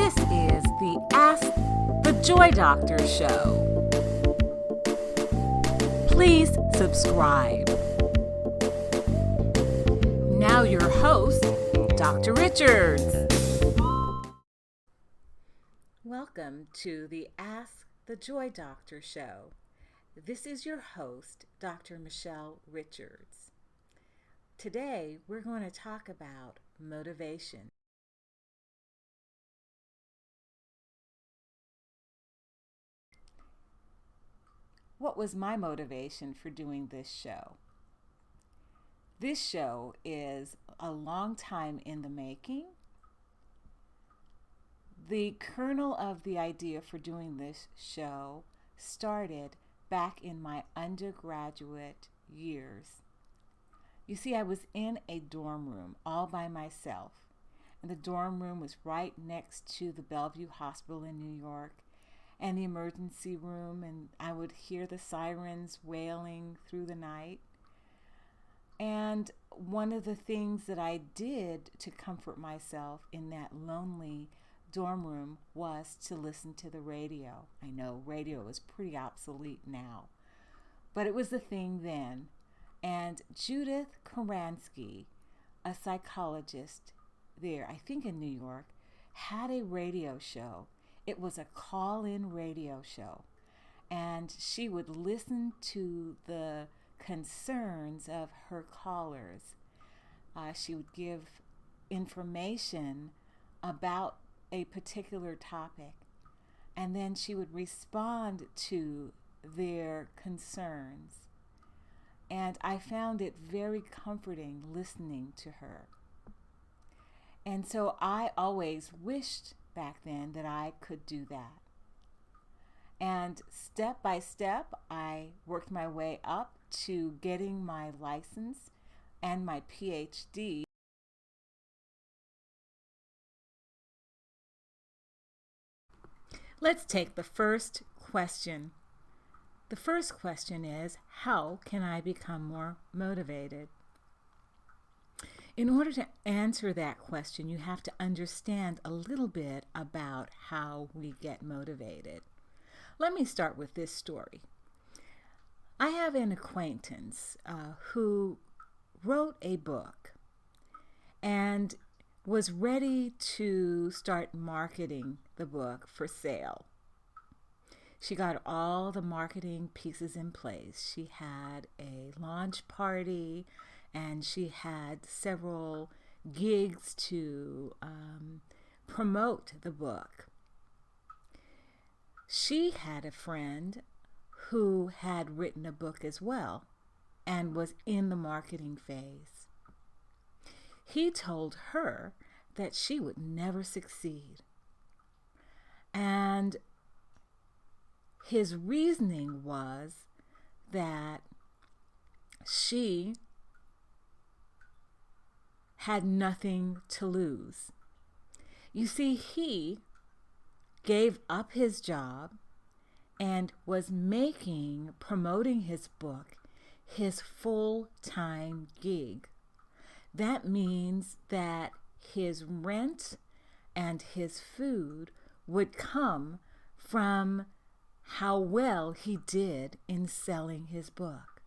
This is the Ask the Joy Doctor show. Please subscribe. Now your host, Dr. Richards. Welcome to the Ask the Joy Doctor show. This is your host, Dr. Michelle Richards. Today, we're going to talk about motivation. What was my motivation for doing this show? This show is a long time in the making. The kernel of the idea for doing this show started back in my undergraduate years. You see, I was in a dorm room all by myself, and the dorm room was right next to the Bellevue Hospital in New York and the emergency room, and I would hear the sirens wailing through the night. And one of the things that I did to comfort myself in that lonely dorm room was to listen to the radio. I know radio is pretty obsolete now, but it was the thing then. And Judith Karansky, a psychologist there, I think in New York, had a radio show. It was a call-in radio show, and she would listen to the concerns of her callers. She would give information about a particular topic, and then she would respond to their concerns. And I found it very comforting listening to her. And so I always wished back then that I could do that. And step by step, I worked my way up to getting my license and my PhD. Let's take the first question. The first question is, how can I become more motivated? In order to answer that question, you have to understand a little bit about how we get motivated. Let me start with this story. I have an acquaintance who wrote a book and was ready to start marketing the book for sale. She got all the marketing pieces in place. She had a launch party, and she had several gigs to promote the book. She had a friend who had written a book as well and was in the marketing phase. He told her that she would never succeed. And his reasoning was that she had nothing to lose. You see, he gave up his job and was making promoting his book his full-time gig. That means that his rent and his food would come from how well he did in selling his book.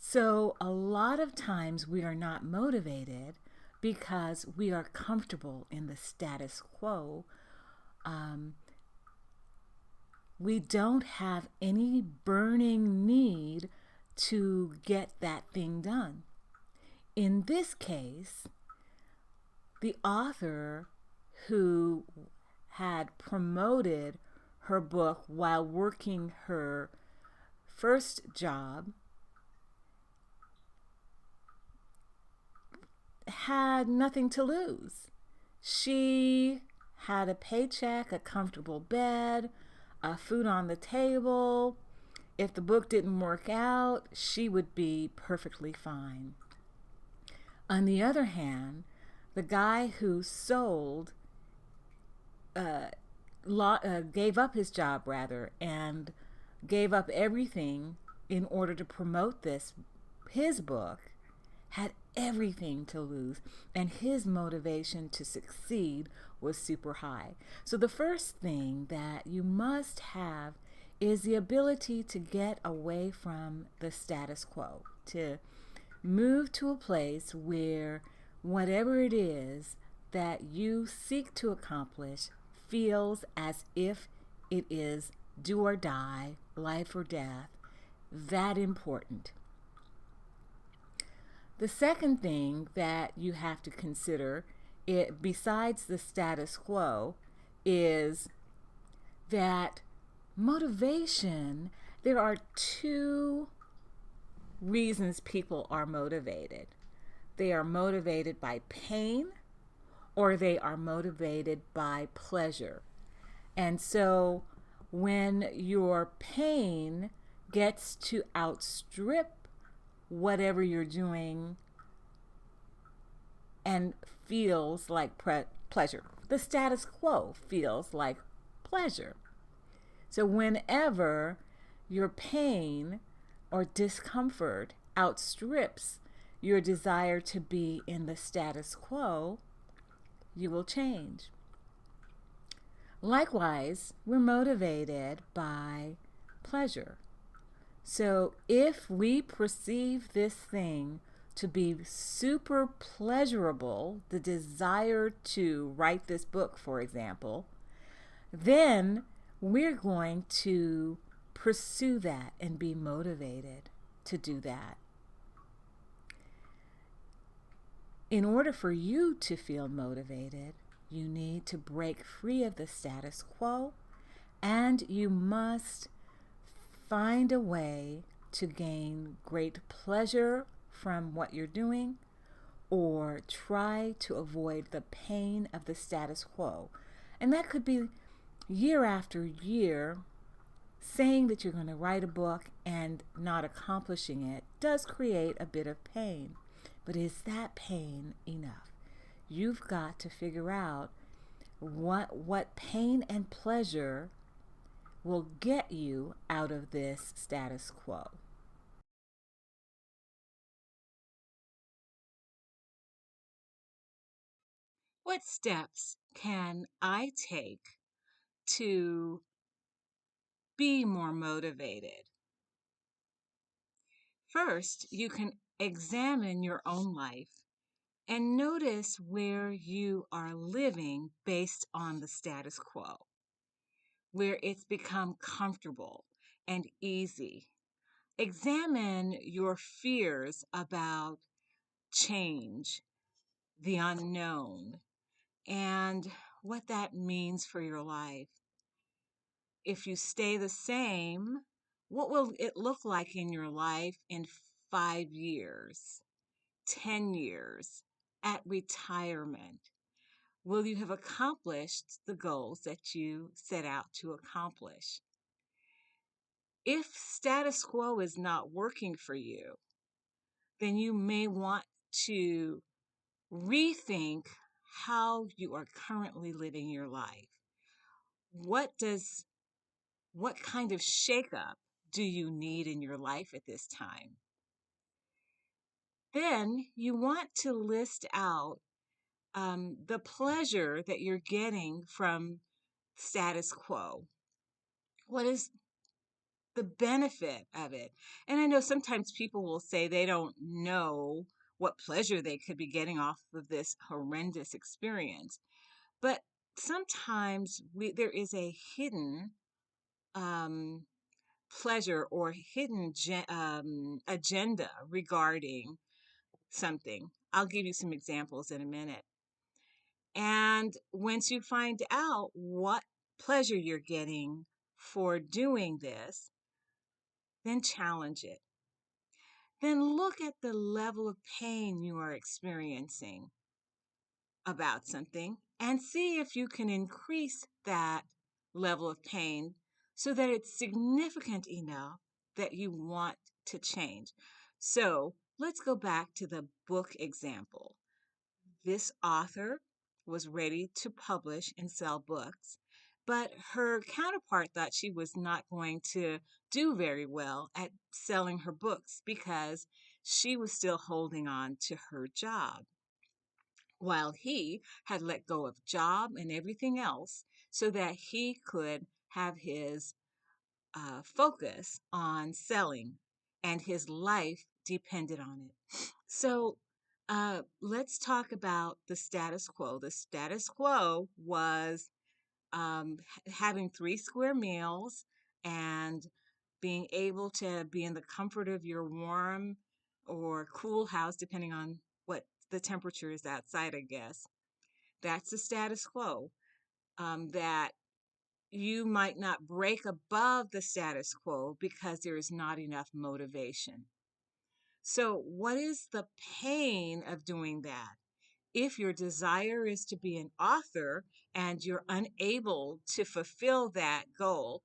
So a lot of times we are not motivated because we are comfortable in the status quo. We don't have any burning need to get that thing done. In this case, the author who had promoted her book while working her first job had nothing to lose. She had a paycheck, a comfortable bed, food on the table. If the book didn't work out, she would be perfectly fine. On the other hand, the guy who gave up his job and gave up everything in order to promote his book, had everything to lose, and his motivation to succeed was super high. So the first thing that you must have is the ability to get away from the status quo, to move to a place where whatever it is that you seek to accomplish feels as if it is do or die, life or death, that important. The second thing that you have to consider, besides the status quo, is that motivation, there are two reasons people are motivated. They are motivated by pain, or they are motivated by pleasure. And so when your pain gets to outstrip whatever you're doing and feels like pleasure, the status quo feels like pleasure. So whenever your pain or discomfort outstrips your desire to be in the status quo, you will change. Likewise, we're motivated by pleasure. So if we perceive this thing to be super pleasurable, the desire to write this book, for example, then we're going to pursue that and be motivated to do that. In order for you to feel motivated, you need to break free of the status quo, and you must find a way to gain great pleasure from what you're doing, or try to avoid the pain of the status quo. And that could be year after year. Saying that you're going to write a book and not accomplishing it does create a bit of pain. But is that pain enough? You've got to figure out what pain and pleasure will get you out of this status quo. What steps can I take to be more motivated? First, you can examine your own life and notice where you are living based on the status quo, where it's become comfortable and easy. Examine your fears about change, the unknown, and what that means for your life. If you stay the same, what will it look like in your life in 5 years, 10 years, at retirement? Will you have accomplished the goals that you set out to accomplish? If status quo is not working for you, then you may want to rethink how you are currently living your life. What kind of shakeup do you need in your life at this time? Then you want to list out the pleasure that you're getting from status quo. What is the benefit of it? And I know sometimes people will say they don't know what pleasure they could be getting off of this horrendous experience. But sometimes there is a hidden um, pleasure or hidden agenda regarding something. I'll give you some examples in a minute. And once you find out what pleasure you're getting for doing this, then challenge it. Then look at the level of pain you are experiencing about something and see if you can increase that level of pain so that it's significant enough that you want to change. So let's go back to the book example. This author was ready to publish and sell books, but her counterpart thought she was not going to do very well at selling her books because she was still holding on to her job, while he had let go of job and everything else so that he could have his focus on selling, and his life depended on it. So let's talk about the status quo. The status quo was having 3 square meals and being able to be in the comfort of your warm or cool house, depending on what the temperature is outside, I guess. That's the status quo. That you might not break above the status quo because there is not enough motivation. So, what is the pain of doing that? If your desire is to be an author and you're unable to fulfill that goal,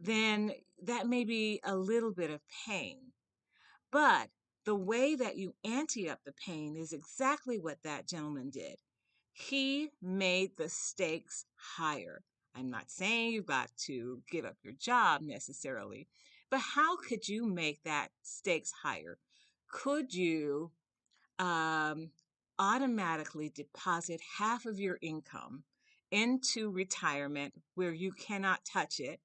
then that may be a little bit of pain. But the way that you ante up the pain is exactly what that gentleman did. He made the stakes higher. I'm not saying you've got to give up your job necessarily, but how could you make that stakes higher? Could you um, automatically deposit half of your income into retirement where you cannot touch it,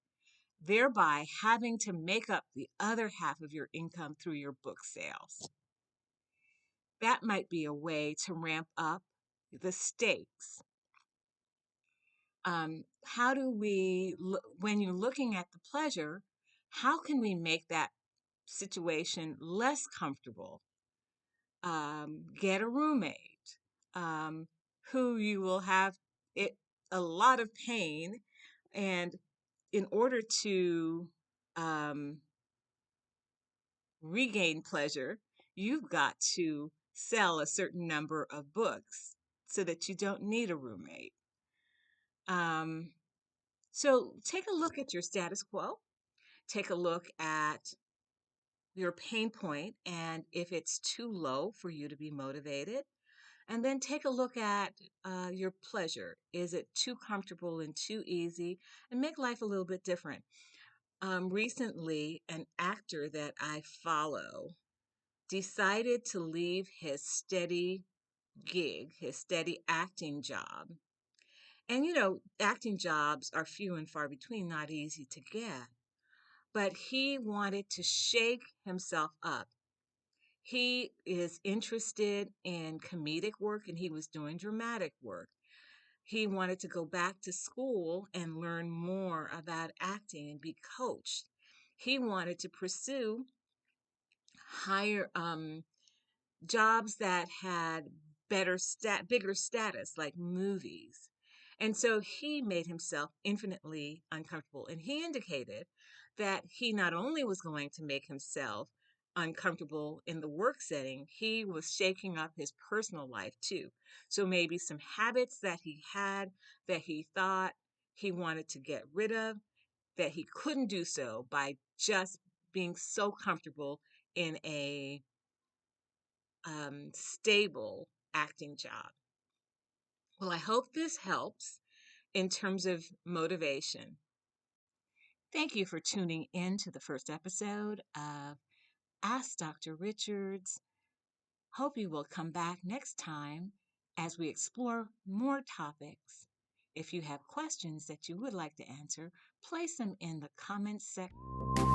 thereby having to make up the other half of your income through your book sales? That might be a way to ramp up the stakes. How do we, when you're looking at the pleasure, how can we make that situation less comfortable? Get a roommate who you will have it a lot of pain, and in order to um, regain pleasure, you've got to sell a certain number of books so that you don't need a roommate. Um, so take a look at your status quo, take a look at your pain point, and if it's too low for you to be motivated, and then take a look at your pleasure. Is it too comfortable and too easy? And make life a little bit different. Recently, an actor that I follow decided to leave his steady gig, his steady acting job. And acting jobs are few and far between, not easy to get. But he wanted to shake himself up. He is interested in comedic work and he was doing dramatic work. He wanted to go back to school and learn more about acting and be coached. He wanted to pursue higher jobs that had bigger status, like movies. And so he made himself infinitely uncomfortable. And he indicated that he not only was going to make himself uncomfortable in the work setting, he was shaking up his personal life too. So maybe some habits that he had that he thought he wanted to get rid of, that he couldn't do so by just being so comfortable in a stable acting job. Well, I hope this helps in terms of motivation. Thank you for tuning in to the first episode of Ask Dr. Richards. Hope you will come back next time as we explore more topics. If you have questions that you would like to answer, place them in the comments section.